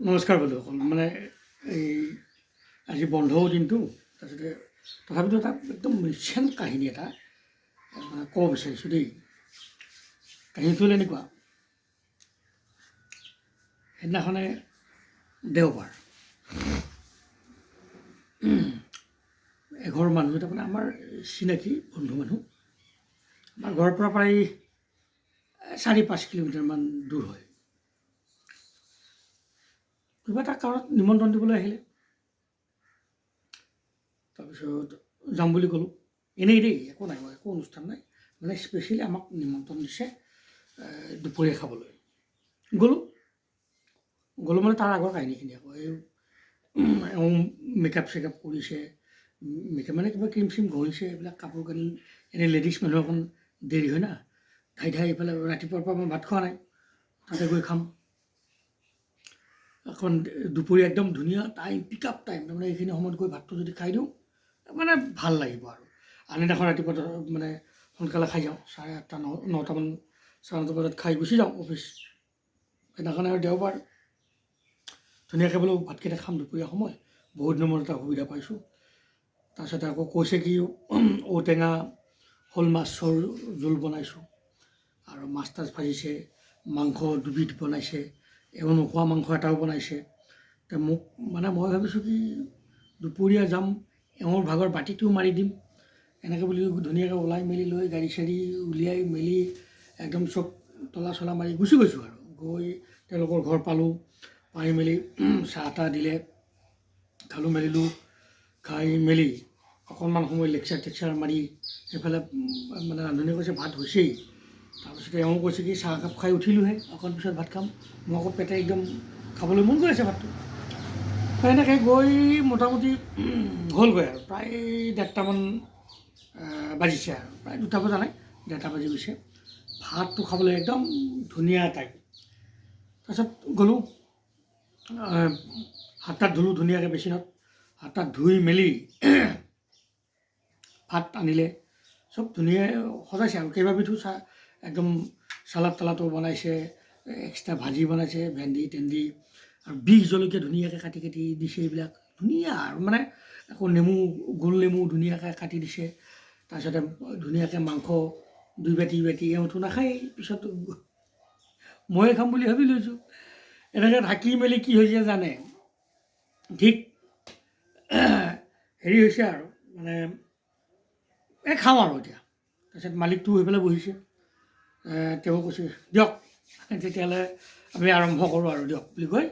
নমস্কাৰ বন্ধুসকল। মানে এই আজি বন্ধও দিনটো, তাৰপিছতে তথাপিতো এটা একদম ৰিচেণ্ট কাহিনী এটা মানে ক'ব বিচাৰিছোঁ দেই। কাহিনীটো হ'ল এনেকুৱা, সেইদিনাখনে দেওবাৰ, এঘৰ মানুহ এটা মানে আমাৰ চিনাকি বন্ধু মানুহ, আমাৰ ঘৰৰ পৰা প্ৰায় 4-5 কিলোমিটাৰমান দূৰ হয়। কিবা এটা কাৰণত নিমন্ত্ৰণ দিবলৈ আহিলে, তাৰপিছত যাম বুলি ক'লোঁ। এনেই দেই, একো নাই, একো অনুষ্ঠান নাই, মানে স্পেচিয়েলি আমাক নিমন্ত্ৰণ দিছে দুপৰীয়া খাবলৈ। গ'লোঁ মানে তাৰ আগৰ কাহিনীখিনি আকৌ এওঁ মেকআপ চেকআপ কৰিছে, মেকআপ মানে কিবা ক্ৰীম চিম ঘঁহিছে, এইবিলাক কাপোৰ কানি, এনেই লেডিজ মানুহ অকণ দেৰি হয় না, ধাই এইফালে ৰাতিপুৱাৰ পৰা মই ভাত খোৱা নাই, তাতে গৈ খাম। এখন দুপৰীয়া একদম ধুনীয়া টাইম, পিক আপ টাইম, তাৰমানে এইখিনি সময়ত গৈ ভাতটো যদি খাই দিওঁ মানে ভাল লাগিব আৰু। আনদিনাখন ৰাতিপুৱা মানে সোনকালে খাই যাওঁ, 8:30, 9টামান 9:30 বজাত খাই গুচি যাওঁ অফিচ। সেইদিনাখন আৰু দেওবাৰ, ধুনীয়াকৈ বোলো ভাতকেইটা খাম দুপৰীয়া সময়, বহুত দিনৰ মূৰত এটা সুবিধা পাইছোঁ। তাৰপিছতে আকৌ কৈছে কি ঔটেঙা শ'ল মাছৰ জোল বনাইছোঁ, আৰু মাছ তাছ ভাজিছে, মাংস দুবিধ বনাইছে, এওঁ নোখোৱা মাংস এটাও বনাইছে। মোক মানে মই ভাবিছোঁ কি দুপৰীয়া যাম, এওঁৰ ভাগৰ বাতিটোও মাৰি দিম, এনেকৈ বুলি ধুনীয়াকৈ ওলাই মেলি লৈ গাড়ী চাড়ী উলিয়াই মেলি একদম চব তলা চলা মাৰি গুচি গৈছোঁ। আৰু গৈ তেওঁলোকৰ ঘৰ পালোঁ, পাই মেলি চাহ তাহ দিলে, খালোঁ মেলিলোঁ, খাই মেলি অকণমান সময় লেকচাৰ টেকচাৰ মাৰি সেইফালে মানে ৰান্ধনীয়ে কৈছে ভাত হৈছেই। তাৰপিছতে এওঁ কৈছে কি চাহ একাপ খাই উঠিলোঁহে, অকণ পিছত ভাত খাম। মই আকৌ পেটে একদম খাবলৈ মন গৈ আছে ভাতটো। এনেকৈ গৈ মোটামুটি হ'লগৈ আৰু প্ৰায় 1:30মান বাজিছে, আৰু প্ৰায় 2টা বজা নাই, 1:30 বাজি গৈছে। ভাতটো খাবলৈ একদম ধুনীয়া টাইম। তাৰপিছত গ'লোঁ, হাত তাত ধুলোঁ ধুনীয়াকৈ বেচিনত, হাত তাত ধুই মেলি ভাত আনিলে, চব ধুনীয়া সজাইছে আৰু কেইবাবিধো একদম চালাড তালাডো বনাইছে, এক্সট্ৰা ভাজি বনাইছে, ভেন্দি তেন্দি, আৰু বিষ জলকীয়া ধুনীয়াকৈ কাটি কাটি দিছে। এইবিলাক ধুনীয়া আৰু মানে আকৌ নেমু, গোল নেমু ধুনীয়াকৈ কাটি দিছে। তাৰপিছতে ধুনীয়াকৈ মাংস 2 বাতি, এওঁতো নাখায়েই, পিছত ময়ে খাম বুলি ভাবি লৈছোঁ। এনেকৈ থাকি মেলি কি হৈছে জানে, ঠিক হেৰি হৈছে আৰু মানে খাওঁ আৰু এতিয়া। তাৰপিছত মালিকটো সেইফালে বহিছে, তেওঁ কৈছে দিয়ক তেতিয়াহ'লে আমি আৰম্ভ কৰোঁ আৰু দিয়ক বুলি কৈ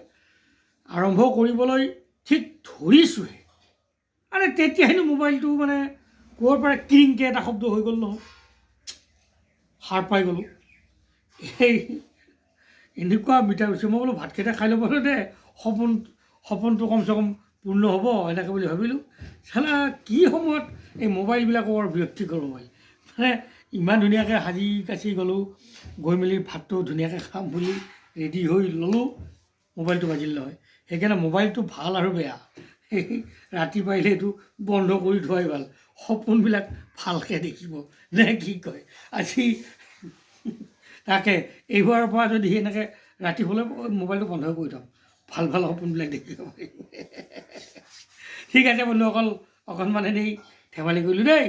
আৰম্ভ কৰিবলৈ ঠিক ধৰিছোঁহে, আৰে তেতিয়াহেনো মোবাইলটো মানে ক'ৰ পৰা ক্ৰিংকৈ এটা শব্দ হৈ গ'ল নহয়, সাৰ পাই গ'লোঁ। এই এনেকুৱা মিটাৰ হৈছে, মই বোলো ভাতকেইটা খাই ল'বলৈ দে, সপোনটো কমচে কম পূৰ্ণ হ'ব, এনেকৈ বুলি ভাবিলোঁ। চালা কি সময়ত এই মোবাইলবিলাকৰ বৰ বিৰক্তিকৰ মোবাইল, মানে ইমান ধুনীয়াকৈ সাজি কাচি গ'লোঁ, গৈ মেলি ভাতটো ধুনীয়াকৈ খাম বুলি ৰেডি হৈ ল'লোঁ, মোবাইলটো বাজিল নহয়। সেইকাৰণে মোবাইলটো ভাল আৰু বেয়া, ৰাতি পাৰিলে এইটো বন্ধ কৰি থোৱাই ভাল, সপোনবিলাক ভালকৈ দেখিব নে কি কয়। আজি তাকে এইবাৰৰ পৰা যদি এনেকৈ ৰাতি হ'লে মোবাইলটো বন্ধ কৰি থ'ম, ভাল ভাল সপোনবিলাক দেখিব পাৰিম। ঠিক আছে বন্ধুসকল, অকণমান এনেই ধেমালি কৰিলোঁ দেই।